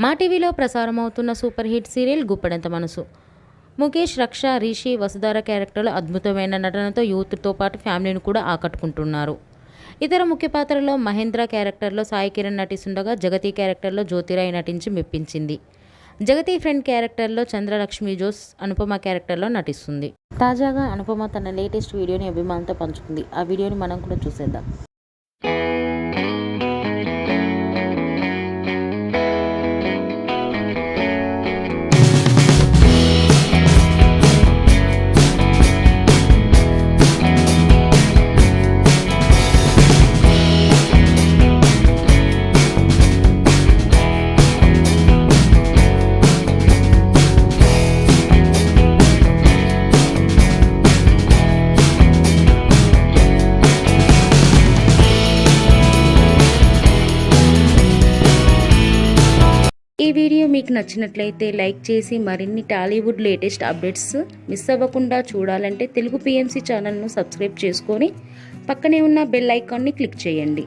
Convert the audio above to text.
మా టీవీలో ప్రసారమవుతున్న super hit serial Guppedantha మనసు. ముఖేష్, రక్ష, రిషి, వసుధార క్యారెక్టర్లు అద్భుతమైన నటనతో యూత్తో పాటు ఫ్యామిలీని కూడా ఆకట్టుకుంటున్నారు. ఇతర ముఖ్య పాత్రల్లో మహేంద్ర క్యారెక్టర్లో సాయి కిరణ్ నటిస్తుండగా, జగతి క్యారెక్టర్లో జ్యోతిరాయ్ నటించి మెప్పించింది. జగతి ఫ్రెండ్ క్యారెక్టర్లో చంద్రలక్ష్మి జోస్ అనుపమ క్యారెక్టర్లో నటిస్తుంది. తాజాగా అనుపమ తన లేటెస్ట్ వీడియోని అభిమానులతో పంచుకుంది. ఆ వీడియోని మనం కూడా చూసేద్దాం. ఈ వీడియో మీకు నచ్చినట్లయితే లైక్ చేసి మరిన్ని టాలీవుడ్ లేటెస్ట్ అప్డేట్స్ మిస్ అవ్వకుండా చూడాలంటే తెలుగు PMC ఛానల్ను సబ్స్క్రైబ్ చేసుకొని పక్కనే ఉన్న బెల్ ఐకాన్ని క్లిక్ చేయండి.